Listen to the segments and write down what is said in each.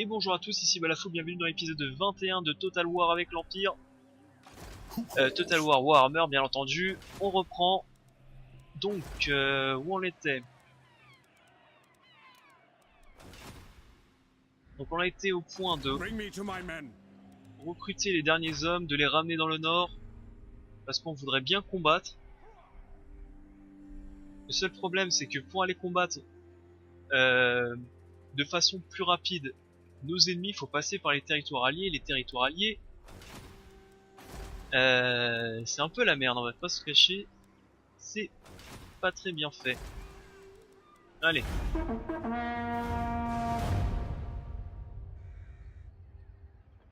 Et bonjour à tous, ici Balafou, bienvenue dans l'épisode 21 de Total War avec l'Empire. Total War Warhammer bien entendu. On reprend. Donc, où on était? Donc on a été au point de recruter les derniers hommes, de les ramener dans le nord. Parce qu'on voudrait bien combattre. Le seul problème c'est que pour aller combattre de façon plus rapide nos ennemis, il faut passer par les territoires alliés. Les territoires alliés, c'est un peu la merde, on va pas se cacher. C'est pas très bien fait. Allez.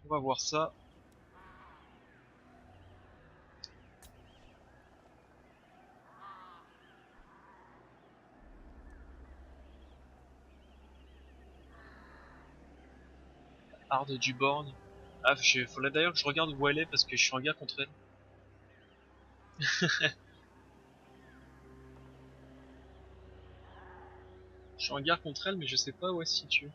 On va voir ça. Arde du Borgne. Ah, faudrait d'ailleurs que je regarde où elle est parce que je suis en guerre contre elle. Je suis en guerre contre elle mais je sais pas où elle se situe.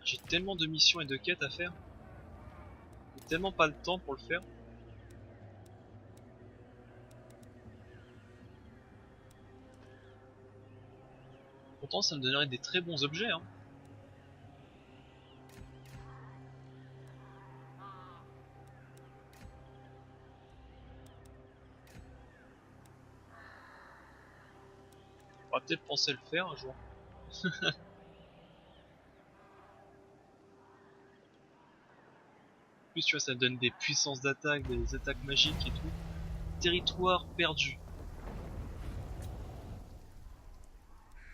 J'ai tellement de missions et de quêtes à faire. J'ai tellement pas le temps pour le faire. Pourtant ça me donnerait des très bons objets hein. On va peut-être penser le faire un jour. En plus tu vois ça me donne des puissances d'attaque, des attaques magiques et tout. Territoire perdu.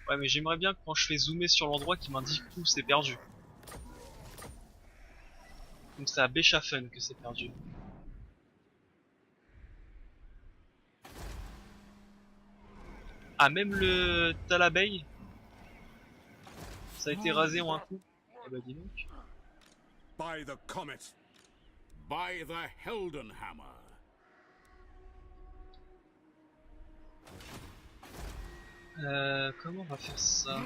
Ouais mais j'aimerais bien que quand je fais zoomer sur l'endroit qui m'indique où c'est perdu. Donc c'est à Beschaffen que c'est perdu. Ah même le Talabey, ça a été rasé en un coup. Eh bah dis donc. By the comet, by the Heldenhammer. Comment on va faire ça?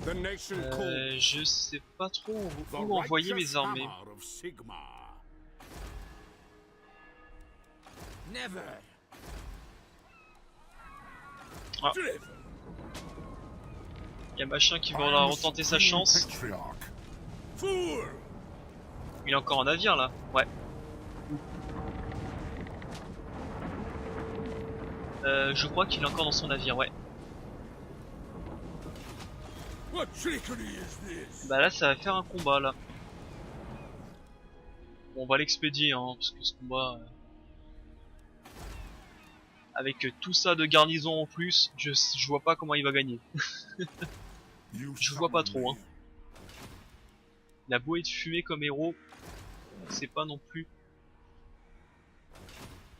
The nation calls. Je sais pas trop The où envoyer mes righteous armées. hammer of Sigmar. Never. Ah. Y'a machin qui va retenter sa chance. Fool. Il est encore en navire là. Ouais. Je crois qu'il est encore dans son navire, ouais. What trickery is this? Bah là ça va faire un combat là. Bon, on va l'expédier hein, parce que ce combat... avec tout ça de garnison en plus, je vois pas comment il va gagner. Je vois pas trop hein. Il a beau être fumé comme héros, c'est pas non plus...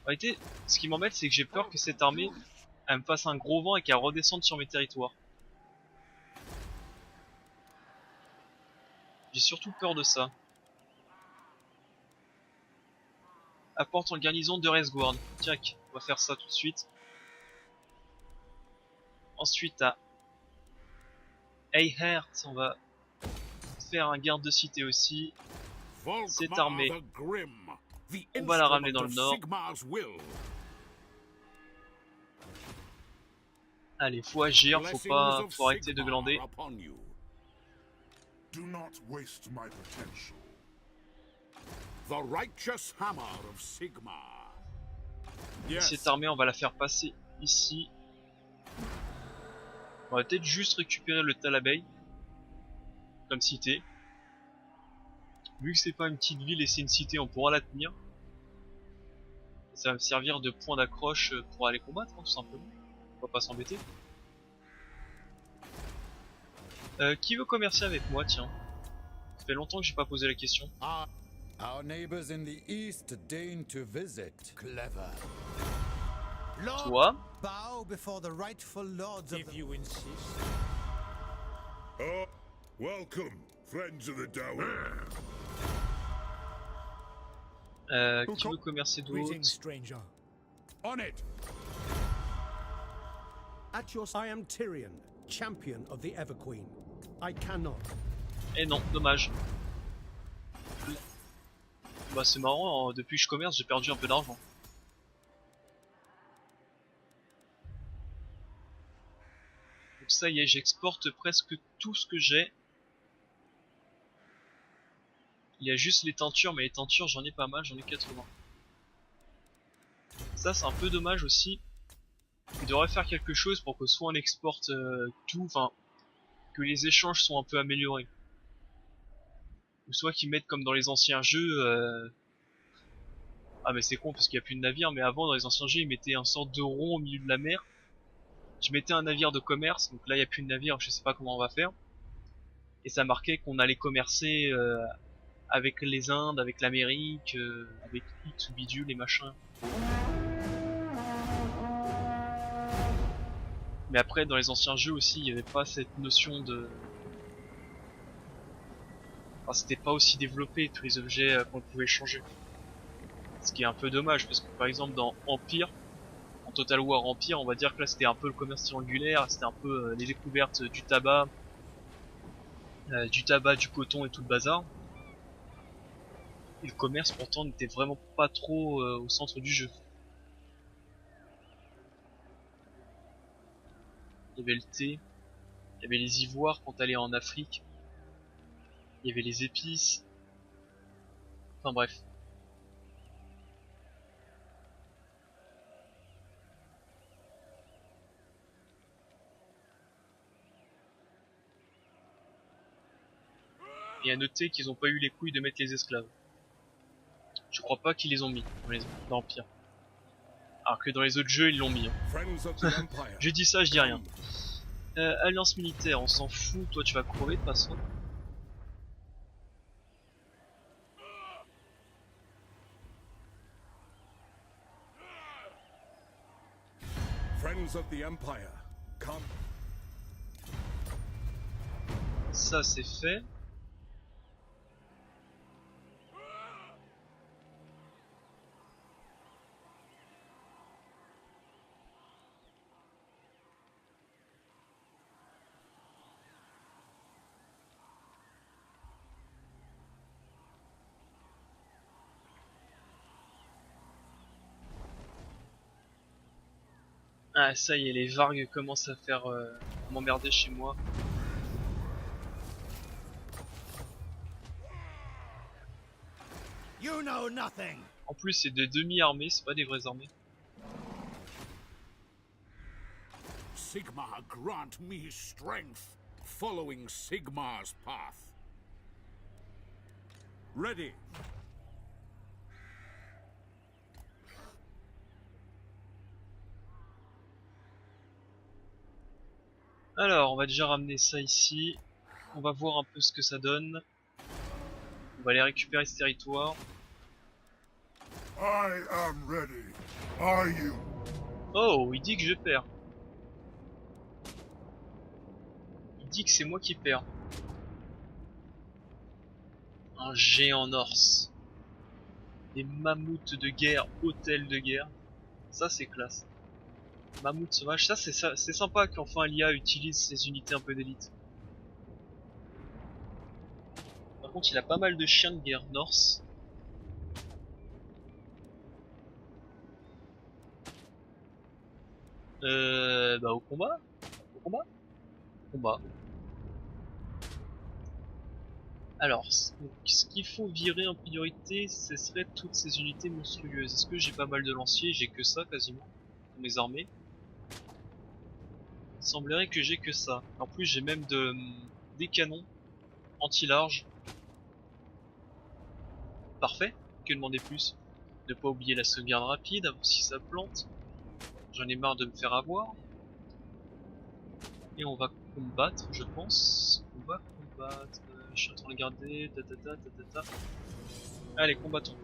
En réalité, ce qui m'embête c'est que j'ai peur que cette armée elle me fasse un gros vent et qu'elle redescende sur mes territoires. J'ai surtout peur de ça. Apporte en garnison de Resguard. Tiens, on va faire ça tout de suite. Ensuite à Eyhert, on va faire un garde de cité aussi. Cette armée, on va la ramener dans le nord. Allez, faut agir, faut arrêter de glander. Do not waste my potential. The righteous hammer of Sigmar. Yes. Cette armée, on va la faire passer ici. On va peut-être juste récupérer le Talabey comme cité. Vu que c'est pas une petite ville et c'est une cité, on pourra la tenir. Ça va me servir de point d'accroche pour aller combattre, hein, tout simplement. On va pas s'embêter. Qui veut commercer avec moi, tiens? Ça fait longtemps que j'ai pas posé la question. Our neighbors in the east deign to visit. Clever. Toi? Bow before the rightful lords of you insist. Welcome, friends of the Dower. Qui veut commercer d'autres? stranger. On it. At your I am Tyrion, champion of the Everqueen. I cannot. Eh non, dommage. Bah c'est marrant, hein, depuis que je commerce, j'ai perdu un peu d'argent. Donc ça y est, j'exporte presque tout ce que j'ai. Il y a juste les teintures, mais les teintures j'en ai pas mal, j'en ai 80. Ça c'est un peu dommage aussi. Il devrait faire quelque chose pour que soit on exporte tout, enfin que les échanges sont un peu améliorés. Ou soit qu'ils mettent comme dans les anciens jeux. Ah mais c'est con parce qu'il n'y a plus de navire, mais avant dans les anciens jeux ils mettaient un sorte de rond au milieu de la mer. Je mettais un navire de commerce, donc là il n'y a plus de navire, je sais pas comment on va faire. Et ça marquait qu'on allait commercer avec les Indes, avec l'Amérique, avec X ou bidule et machin. Mais après dans les anciens jeux aussi il n'y avait pas cette notion de... Enfin c'était pas aussi développé tous les objets qu'on pouvait changer. Ce qui est un peu dommage parce que par exemple dans Empire, en Total War Empire, on va dire que là c'était un peu le commerce triangulaire, c'était un peu les découvertes du tabac, du coton et tout le bazar. Et le commerce pourtant n'était vraiment pas trop au centre du jeu. Il y avait le thé, il y avait les ivoires quand t'allais en Afrique, il y avait les épices, enfin bref. Et à noter qu'ils ont pas eu les couilles de mettre les esclaves. Je crois pas qu'ils les ont mis dans l'Empire. Alors que dans les autres jeux ils l'ont mis. Hein. Je dis ça, je dis rien. Alliance militaire, on s'en fout, toi tu vas crever de toute façon. Friends of the Empire, come. Ça c'est fait. Ah ça y est, les vargues commencent à faire m'emmerder chez moi. You know nothing. En plus c'est des demi-armées, c'est pas des vraies armées. Sigmar grant me strength, following Sigmar's path. Ready. Alors, on va déjà ramener ça ici. On va voir un peu ce que ça donne. On va aller récupérer ce territoire. I am ready. Are you? Oh, il dit que je perds. Il dit que c'est moi qui perds. Un géant Norse. Des mammouths de guerre, hôtels de guerre. Ça c'est classe. Mammouth sauvage, ça c'est sympa qu'enfin l'IA utilise ces unités un peu d'élite. Par contre il a pas mal de chiens de guerre Norse. Bah au combat. Alors, ce qu'il faut virer en priorité, ce serait toutes ces unités monstrueuses. Est-ce que j'ai pas mal de lanciers? J'ai que ça quasiment dans mes armées. Il semblerait que j'ai que ça. En plus j'ai même des canons anti-large. Parfait, que demander plus? Ne pas oublier la sauvegarde rapide avant si ça plante. J'en ai marre de me faire avoir. Et on va combattre, je pense. On va combattre. Je suis en train de regarder. Allez, combattons.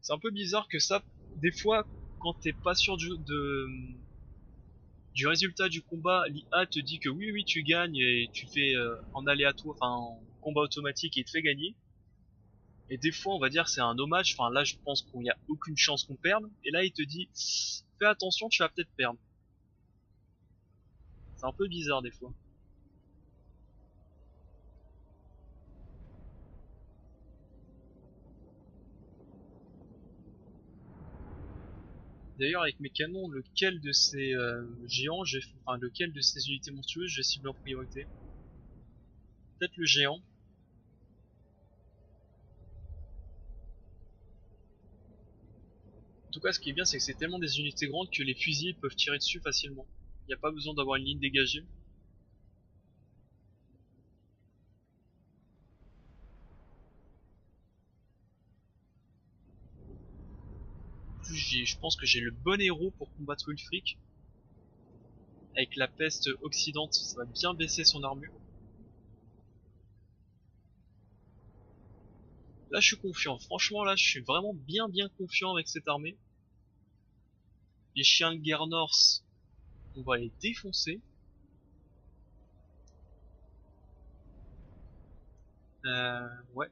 C'est un peu bizarre que ça, des fois, quand t'es pas sûr du résultat du combat, l'IA te dit que oui, oui, tu gagnes et tu fais en aléatoire, enfin en combat automatique et il te fait gagner. Et des fois, on va dire c'est un hommage. Enfin, là, je pense qu'il n'y a aucune chance qu'on perde. Et là, il te dit, fais attention, tu vas peut-être perdre. C'est un peu bizarre des fois. D'ailleurs, avec mes canons, lequel de ces géants, enfin, lequel de ces unités monstrueuses, j'ai ciblé en priorité? Peut-être le géant. En tout cas, ce qui est bien, c'est que c'est tellement des unités grandes que les fusils peuvent tirer dessus facilement. Il n'y a pas besoin d'avoir une ligne dégagée. En plus, je pense que j'ai le bon héros pour combattre Ulfric. Avec la peste oxydante, ça va bien baisser son armure. Là, je suis confiant. Franchement, là, je suis vraiment bien confiant avec cette armée. Les chiens de guerre Norse, on va les défoncer. Ouais.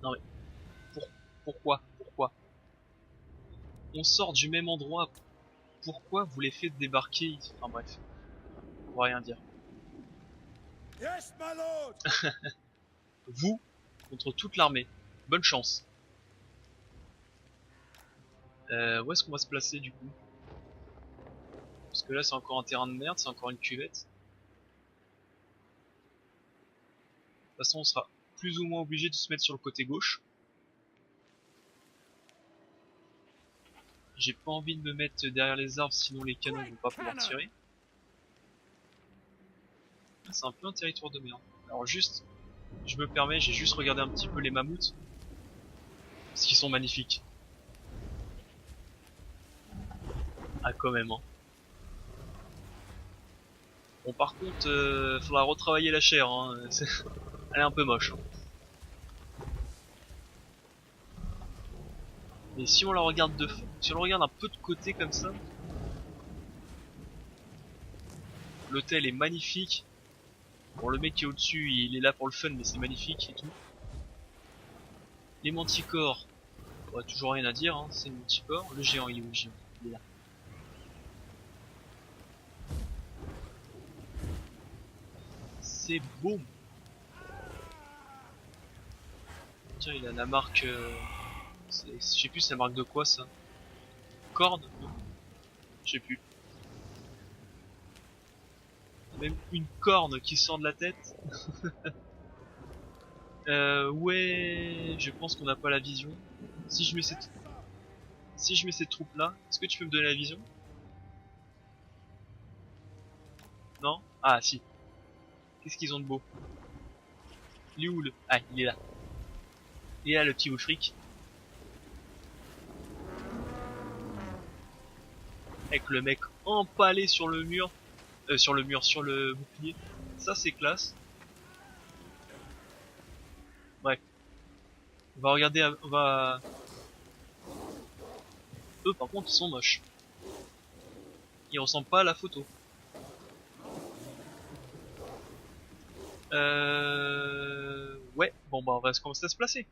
Non mais, pourquoi? On sort du même endroit. Pourquoi vous les faites débarquer? Enfin bref, on va rien dire. Yes, my lord! Vous, contre toute l'armée. Bonne chance. Où est-ce qu'on va se placer du coup? Parce que là c'est encore un terrain de merde, c'est encore une cuvette. De toute façon on sera plus ou moins obligé de se mettre sur le côté gauche. J'ai pas envie de me mettre derrière les arbres sinon les canons vont pas pouvoir tirer. C'est un peu un territoire de merde. Alors juste, je me permets, j'ai juste regardé un petit peu les mammouths. Parce qu'ils sont magnifiques. Ah quand même hein. Bon par contre, faudra retravailler la chair hein. Elle est un peu moche. Hein. Mais si on la regarde si on la regarde un peu de côté comme ça, l'hôtel est magnifique. Bon le mec qui est au-dessus, il est là pour le fun mais c'est magnifique et tout. Les manticores, toujours rien à dire, hein, c'est le manticore. Le géant, il est où le géant? Il est là. C'est beau. Tiens, il a la marque... je sais plus c'est la marque de quoi ça. Corne? Je sais plus. Même une corne qui sort de la tête. Ouais, je pense qu'on n'a pas la vision. Si je mets cette troupe là, est-ce que tu peux me donner la vision? Non? Ah si. Qu'est-ce qu'ils ont de beau? Il est où le... Ah, il est là. Il est là le petit Wulfric. Avec le mec empalé sur le mur. Sur le bouclier. Ça c'est classe. Bref. On va regarder, on va... Eux par contre ils sont moches. Ils ressemblent pas à la photo. Ouais, bon bah on va commencer à se placer.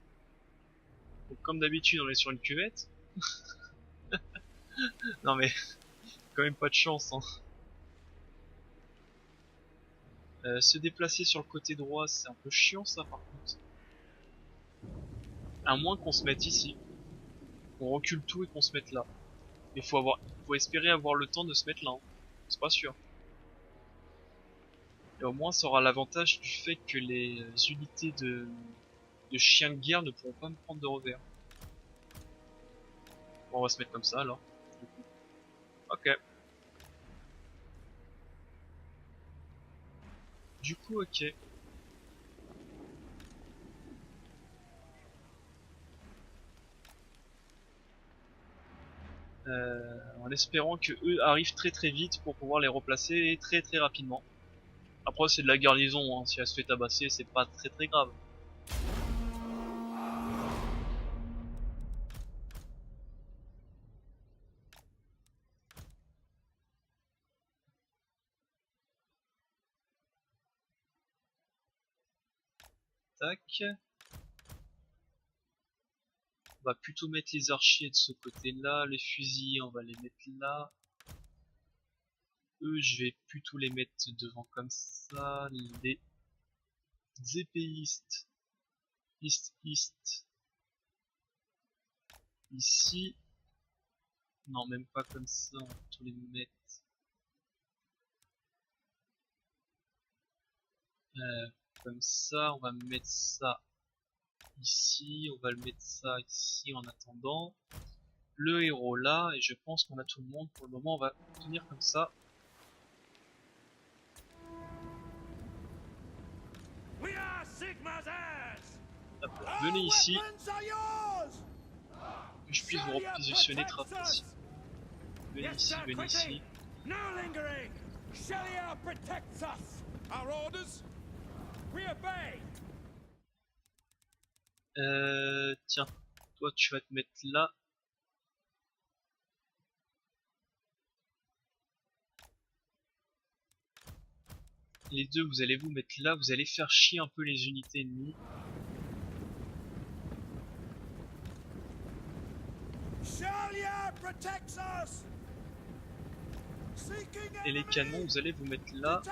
Donc, comme d'habitude on est sur une cuvette. Non mais, quand même pas de chance hein. Se déplacer sur le côté droit c'est un peu chiant ça par contre. À moins qu'on se mette ici. On recule tout et qu'on se mette là. Mais faut espérer avoir le temps de se mettre là. Hein. C'est pas sûr. Et au moins ça aura l'avantage du fait que les unités de chiens de guerre ne pourront pas me prendre de revers. Bon, on va se mettre comme ça alors. Ok. Du coup, ok. En espérant que eux arrivent très très vite pour pouvoir les replacer très très rapidement. Après c'est de la garnison, hein. Si elle se fait tabasser c'est pas très très grave. Tac. On va plutôt mettre les archers de ce côté là, les fusils on va les mettre là. Eux je vais plutôt les mettre devant comme ça, les épéistes East ici. Non même pas comme ça, on va plutôt les mettre comme ça, on va mettre ça ici, on va le mettre ça ici en attendant. Le héros là, et je pense qu'on a tout le monde pour le moment, on va tenir comme ça. Hop, venez ici, que je puisse vous repositionner très rapidement. Venez ici, venez ici. Tiens, toi tu vas te mettre là. Les deux, vous allez vous mettre là, vous allez faire chier un peu les unités ennemies. Et les canons, vous allez vous mettre là.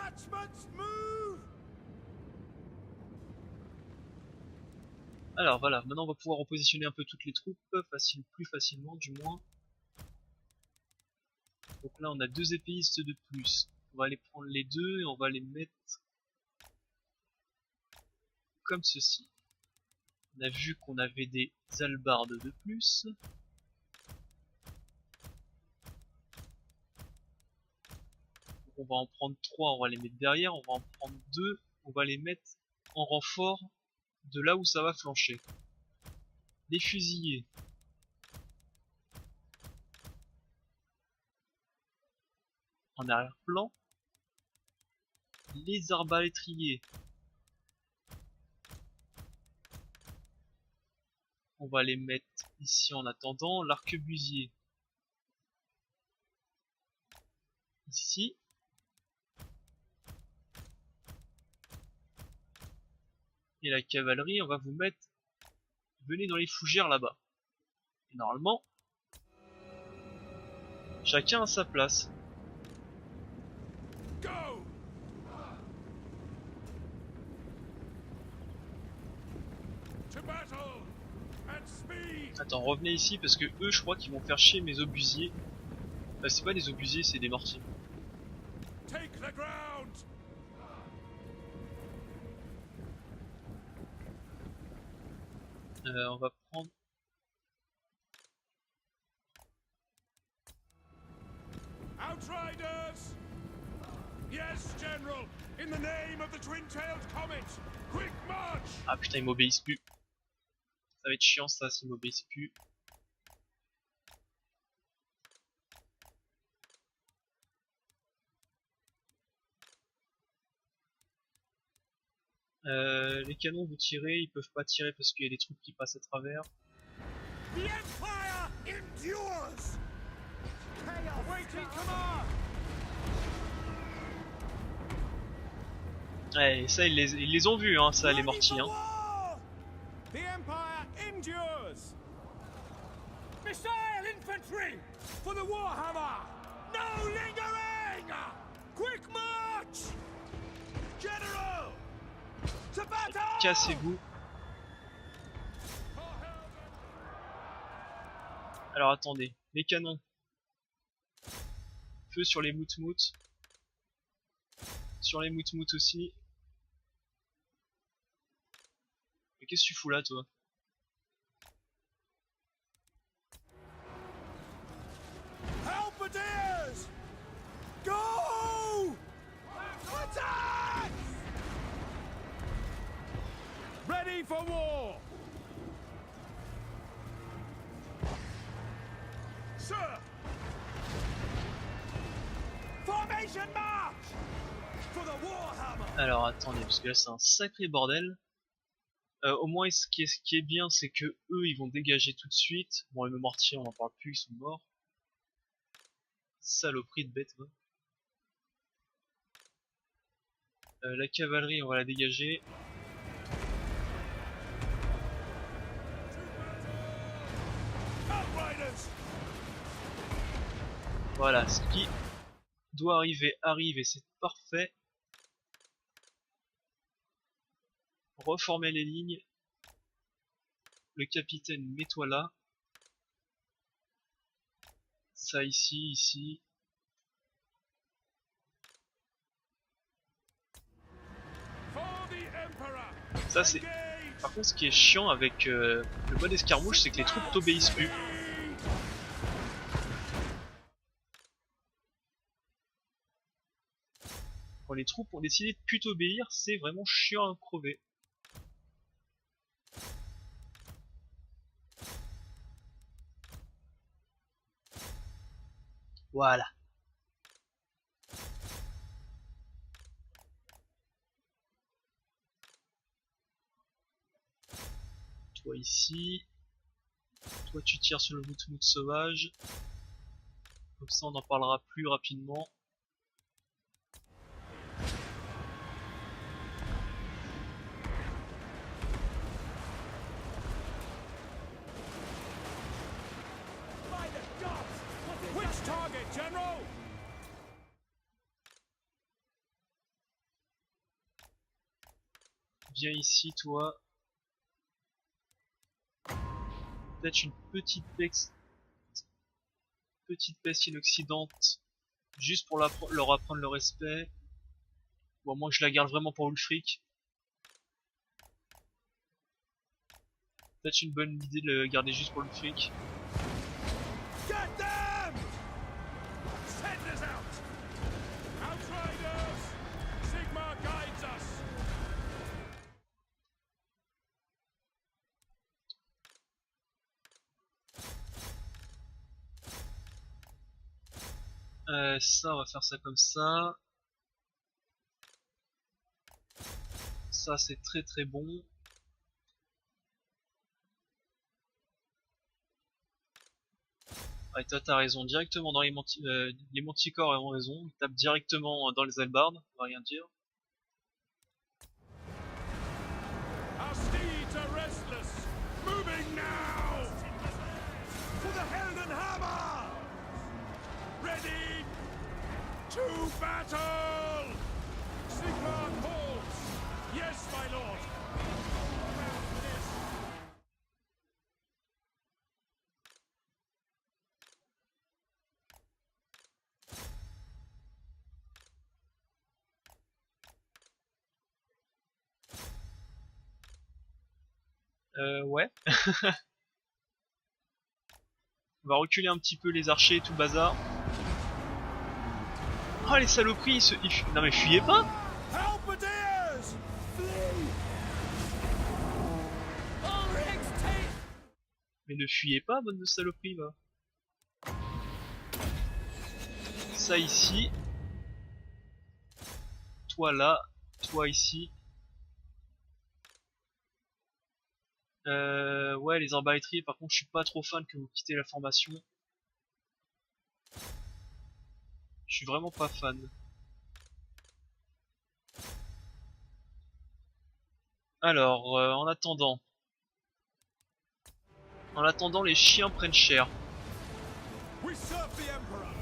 Alors voilà, maintenant on va pouvoir repositionner un peu toutes les troupes, plus facilement du moins. Donc là on a deux épéistes de plus. On va aller prendre les deux et on va les mettre comme ceci. On a vu qu'on avait des hallebardes de plus. Donc on va en prendre 3, on va les mettre derrière. On va en prendre 2, on va les mettre en renfort de là où ça va flancher. Les fusiliers. En arrière-plan. Les arbalétriers. On va les mettre ici en attendant. L'arquebusier. Ici. Et la cavalerie, on va vous mettre... Venez dans les fougères là-bas. Et normalement, chacun a sa place. Attends, revenez ici parce que eux, je crois qu'ils vont faire chier mes obusiers. C'est pas des obusiers, c'est des mortiers. On va prendre... Outriders! Yes, General! In the name of the twin-tailed comet! Quick march! Ah putain, ils m'obéissent plus. Ça va être chiant ça, s'ils m'obéissent plus. Les canons, vous tirez, ils peuvent pas tirer parce qu'il y a des trucs qui passent à travers. The Empire endures! Awaiting command! Ouais, ça ils les ont vus, hein, ça les mortiers. Hein. The Empire endures! Missile infantry! For the Warhammer! No lingering! Quick march! General! To battle! Cassez-vous. Alors attendez, les canons. Feu sur les moutmout. Sur les moutmout aussi. Mais qu'est-ce que tu fous là, toi? Halberdiers! Go! Attack! Formation march! For the Warhammer! Alors attendez, parce que là c'est un sacré bordel. Au moins ce qui est bien, c'est que eux ils vont dégager tout de suite. Bon, les mortiers on en parle plus, ils sont morts. Saloperie de bête, quoi. La cavalerie on va la dégager. Outriders! Voilà, ce qui doit arriver arrive et c'est parfait. Reformer les lignes. Le capitaine, mets-toi là. Ça ici, ici. For the Emperor! Ça c'est... Par contre ce qui est chiant avec le mode escarmouche, c'est que les troupes t'obéissent plus. Quand les troupes ont décidé de plus t'obéir, c'est vraiment chiant à crever. Voilà. Toi ici. Toi tu tires sur le moutmout sauvage. Comme ça on en parlera plus rapidement. By the gods! Which target, General? Viens ici toi. Peut-être une petite peste inoxydante. Juste pour leur apprendre le respect. Ou à moins que je la garde vraiment pour Ulfric. Peut-être une bonne idée de le garder juste pour Ulfric. Get them! Send us out! Outriders! Sigmar guides us! Ça, on va faire ça comme ça. Ça, c'est très très bon. Ah, toi, t'as raison. Directement dans les manticores ont raison. Ils tapent directement dans les halbards. On va rien dire. Our steeds are restless! Moving now! For the Heldenhammer! Ready to battle! Sigmar calls! Yes, my lord! Ouais. On va reculer un petit peu les archers et tout le bazar. Ah, les saloperies, non mais fuyez pas! Halberdiers! Flee! Ulric's take! Mais ne fuyez pas, bande de saloperies, va. Ça ici. Toi là. Toi ici. Ouais, les arbalétriers, par contre, je suis pas trop fan que vous quittez la formation. Je suis vraiment pas fan. Alors, en attendant, les chiens prennent cher. We serve the Emperor!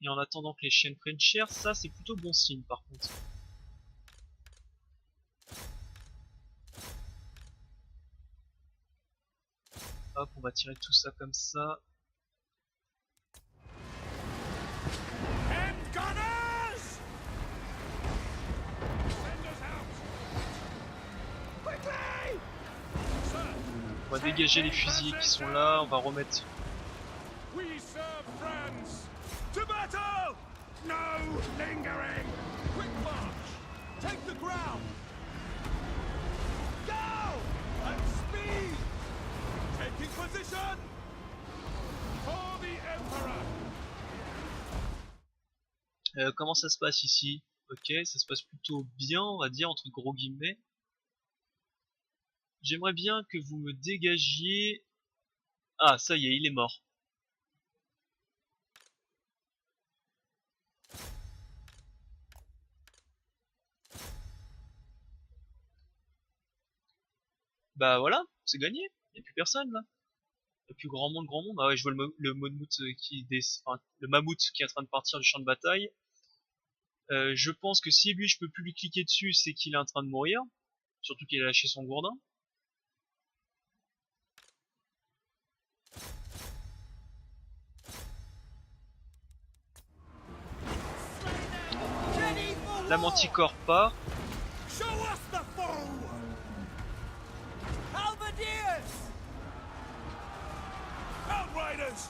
Et en attendant que les chiens prennent cher, ça c'est plutôt bon signe par contre. Hop, on va tirer tout ça comme ça. And gunners! Send us out! Quickly! Sir, On va dégager les fusils qui sont là, on va remettre... we serve France! To battle! No lingering! Quick march! Take the ground! Go! And speed! Comment ça se passe ici? Ok, ça se passe plutôt bien, on va dire, entre gros guillemets. J'aimerais bien que vous me dégagiez... Ah, ça y est, il est mort. Bah voilà, c'est gagné. Y a plus personne là. Y a plus grand monde, grand monde. Ah ouais, je vois le mammouth enfin, le mammouth qui est en train de partir du champ de bataille. Je pense que si lui je peux plus lui cliquer dessus, c'est qu'il est en train de mourir. Surtout qu'il a lâché son gourdin. La manticore part. Show us the foe! Halberdiers! Outriders!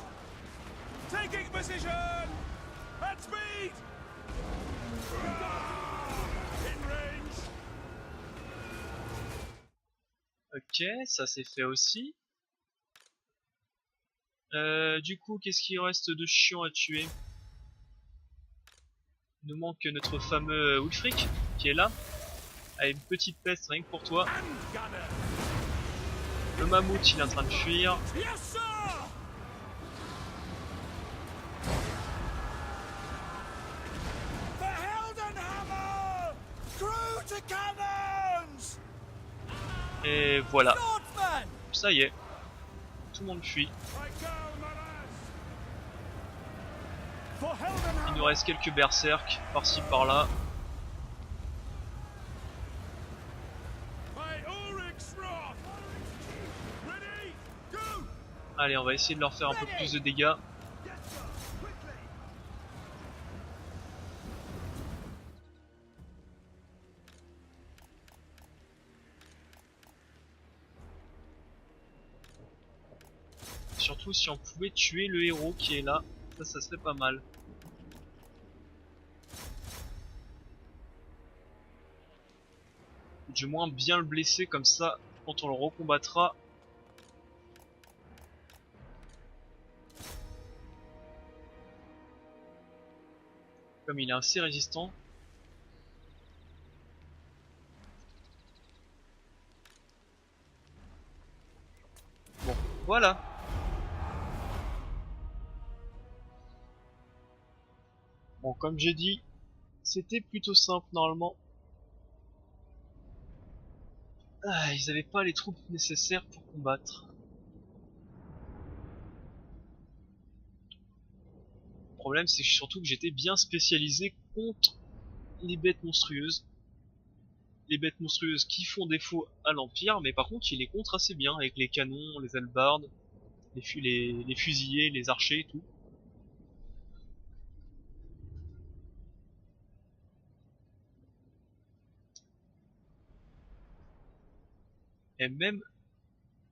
Taking position! At speed! In range! Ok, ça c'est fait aussi. Du coup, qu'est-ce qu'il reste de chiant à tuer? Il nous manque notre fameux Wulfric, qui est là. Allez, une petite peste rien que pour toi. Le mammouth, il est en train de fuir. Yes, sir! The Heldenhammer! Crew to cannons! Et voilà, Swordsman! ça y est. Tout le monde fuit. Right down, my lads! For Heldenhammer! Il nous reste quelques berserks, par-ci par-là. By Ulrich's wrath! Ready? Go! Allez, on va essayer de leur faire un peu plus de dégâts. Yes, sir! Quickly! Surtout si on pouvait tuer le héros qui est là, ça serait pas mal. Du moins bien le blesser comme ça, quand on le recombattra. Comme il est assez résistant. Bon, voilà. Bon, comme j'ai dit, c'était plutôt simple normalement. Ah, ils avaient pas les troupes nécessaires pour combattre. Le problème, c'est surtout que j'étais bien spécialisé contre les bêtes monstrueuses. Les bêtes monstrueuses qui font défaut à l'Empire, mais par contre, il les contre assez bien avec les canons, les hallebardes, les fusillés, les archers et tout. Et même,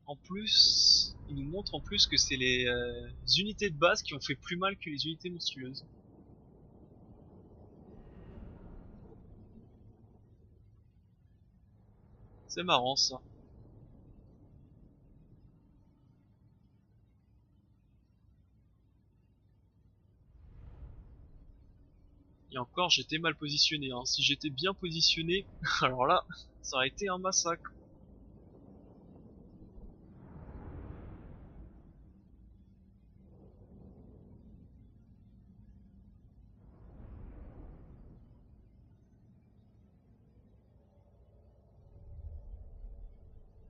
en plus, il nous montre en plus que c'est les unités de base qui ont fait plus mal que les unités monstrueuses. C'est marrant ça. Et encore, j'étais mal positionné. Hein. Si j'étais bien positionné, alors là, ça aurait été un massacre.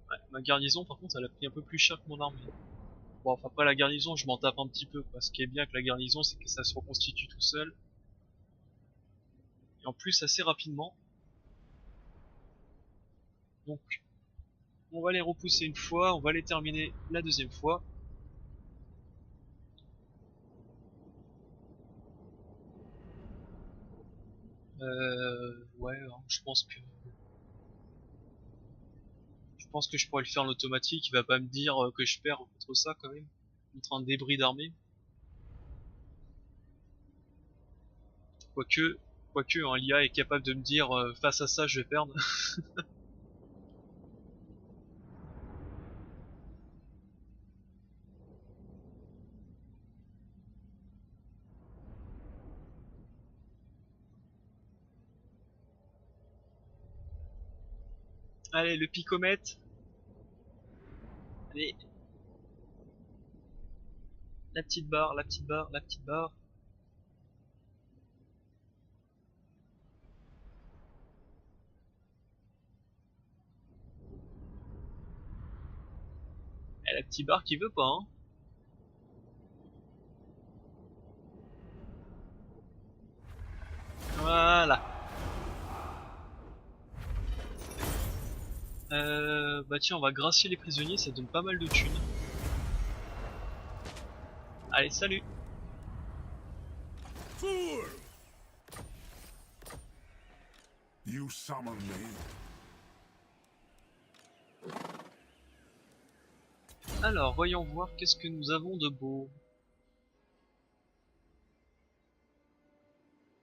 Ouais, ma garnison, par contre, elle a pris un peu plus cher que mon armée. Bon, enfin pas la garnison, je m'en tape un petit peu. Quoi. Ce qui est bien avec la garnison, c'est que ça se reconstitue tout seul. Et en plus, assez rapidement. Donc, on va les repousser une fois, on va les terminer la deuxième fois. Ouais, hein, je pense que je pourrais le faire en automatique. Il va pas me dire que je perds contre ça quand même, contre un débris d'armée. Quoique, hein, l'IA est capable de me dire face à ça, je vais perdre. Allez, le picomètre. Allez. La petite barre, la petite barre, la petite barre. Et la petite barre qui veut pas, hein. Voilà. Bah tiens, on va gracier les prisonniers, ça donne pas mal de thunes. Allez, salut. Fool! You summon me. Alors, voyons voir qu'est-ce que nous avons de beau.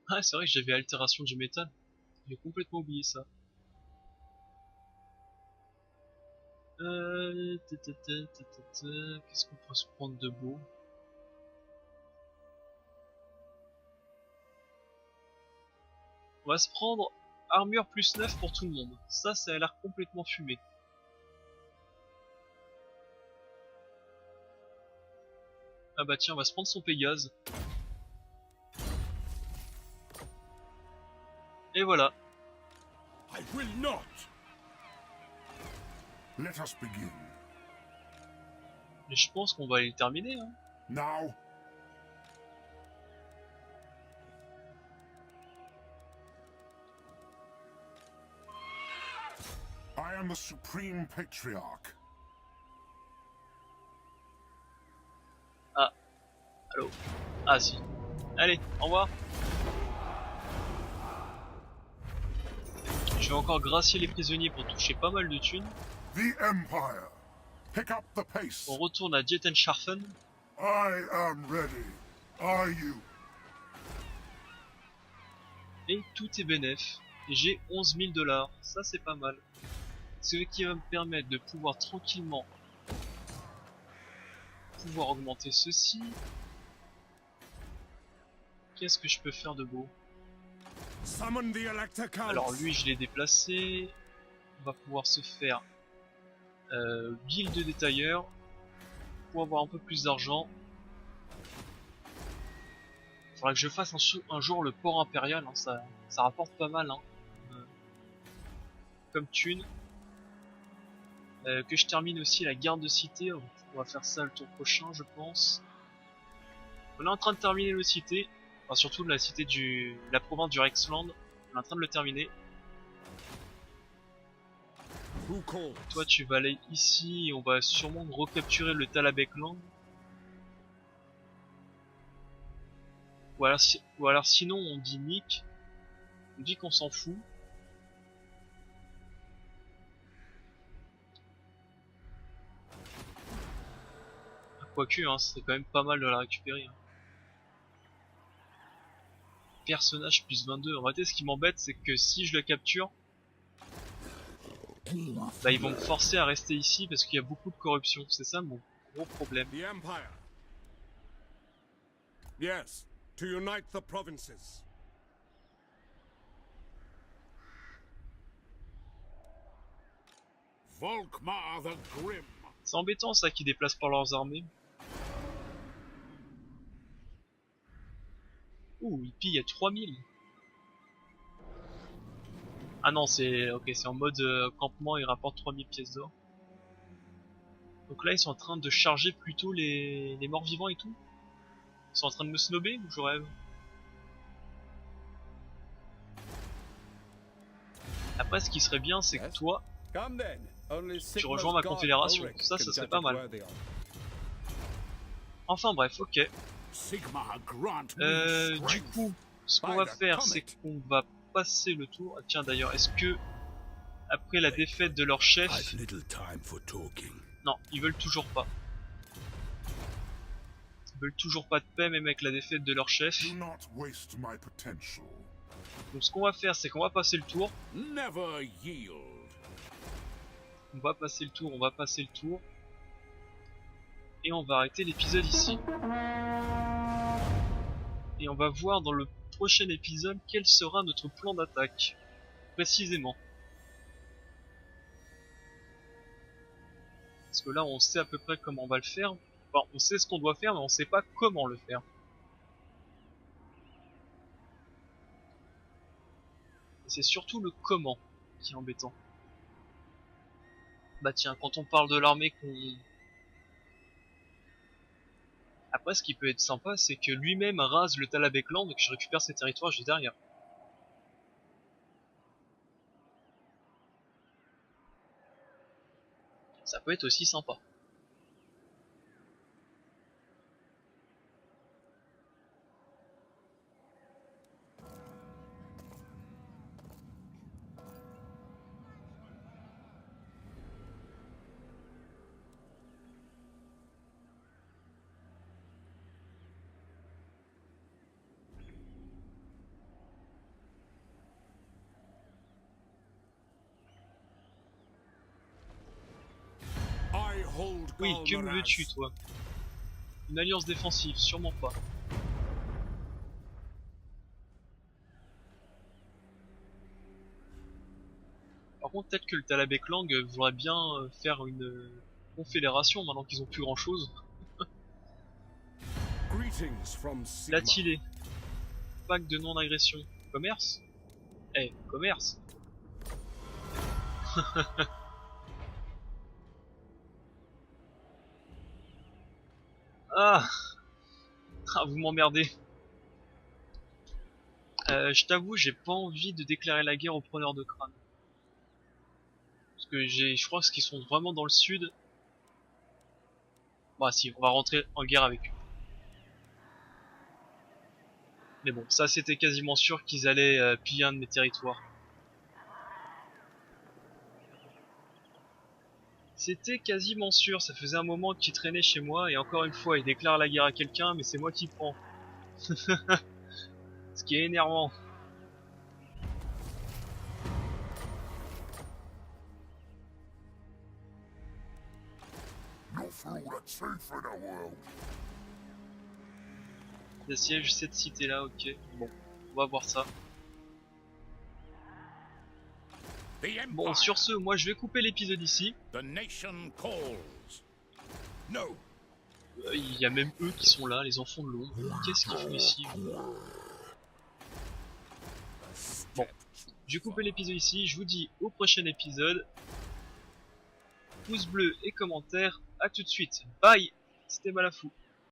Ah, c'est vrai que j'avais altération du métal. J'ai complètement oublié ça. Qu'est-ce qu'on peut se prendre de beau? On va se prendre armure plus 9 pour tout le monde. Ça a l'air complètement fumé. Ah bah tiens, on va se prendre son Pégase. Et voilà. I will not. Let us begin. Et je pense qu'on va aller le terminer, hein. Now. I am the Supreme Patriarch. Ah. Allô. Ah si. Allez, au revoir. Je vais encore gracier les prisonniers pour toucher pas mal de thunes. The Empire. Pick up the pace. On retourne à Jetenschafen. I am ready. Are you? Et tout est bénef. Et j'ai 11 000 $. Ça c'est pas mal. Ce qui va me permettre de pouvoir tranquillement augmenter ceci. Qu'est-ce que je peux faire de beau? Summon the Elector Counts. Alors lui je l'ai déplacé. On va pouvoir se faire guilde de détailleur pour avoir un peu plus d'argent. Faudra que je fasse un jour le port impérial, hein, ça rapporte pas mal hein, comme thune. Que je termine aussi la garde de cité, on va faire ça le tour prochain je pense. On est en train de terminer le cité, enfin surtout la cité la province du Rexland, on est en train de le terminer. Toi tu vas aller ici et on va sûrement recapturer le Talabekland. Ou alors sinon on dit Nick, on dit qu'on s'en fout. Quoique hein, c'est quand même pas mal de la récupérer. Hein. Personnage plus 22, en réalité ce qui m'embête c'est que si je le capture, bah ils vont me forcer à rester ici parce qu'il y a beaucoup de corruption, c'est ça mon gros problème. The Empire. Yes, to unite the provinces. Volkmar the Grim. C'est embêtant ça qu'ils déplacent par leurs armées. Ouh, il pille à 3000. Ah non, c'est ok, c'est en mode campement, il rapporte 3000 pièces d'or. Donc là, ils sont en train de charger plutôt les morts vivants et tout. Ils sont en train de me snobber ou je rêve? Après, ce qui serait bien, c'est que toi, tu rejoins ma confédération. Ça serait pas mal. Enfin bref, ok. Du coup, ce qu'on va faire, c'est qu'on va passer le tour. Ah, tiens d'ailleurs, est-ce que après la défaite de leur chef, non, ils veulent toujours pas. Ils veulent toujours pas de paix, même avec la défaite de leur chef. Donc ce qu'on va faire, c'est qu'on va passer le tour. On va passer le tour, on va passer le tour. Et on va arrêter l'épisode ici. Et on va voir dans le prochain épisode quel sera notre plan d'attaque. Précisément. Parce que là on sait à peu près comment on va le faire. Enfin, on sait ce qu'on doit faire mais on sait pas comment le faire. Et c'est surtout le comment qui est embêtant. Bah tiens, quand on parle de l'armée qu'on... Après, ce qui peut être sympa, c'est que lui-même rase le Talabekland et que je récupère ses territoires juste derrière. Ça peut être aussi sympa. I hold Oui, que me Galmaraz. veux-tu, toi? Une alliance défensive, sûrement pas. Par contre, peut-être que le Talabeklang voudrait bien faire une confédération maintenant qu'ils ont plus grand chose. Greetings from Sigma. Latilé. Pacte de non-agression. Commerce? Eh, commerce. Ah, ah, vous m'emmerdez. Je t'avoue, j'ai pas envie de déclarer la guerre aux preneurs de crâne. Parce que je crois qu'ils sont vraiment dans le sud. Bah si, on va rentrer en guerre avec eux. Mais bon, ça c'était quasiment sûr qu'ils allaient piller un de mes territoires. C'était quasiment sûr, ça faisait un moment qu'ils traînaient chez moi et encore une fois ils déclarent la guerre à quelqu'un mais c'est moi qui prends. Ce qui est énervant. Not for all the truth in the world. D'assiège cette cité là, ok. Bon, on va voir ça. The Empire. Bon, sur ce, moi je vais couper l'épisode ici. The nation calls. No. Il y a même eux qui sont là, les enfants de l'ombre. Qu'est-ce qu'ils font ici? Bon, je vais couper l'épisode ici. Je vous dis au prochain épisode. Pouce bleu et commentaires. À tout de suite. Bye. C'était Malafou.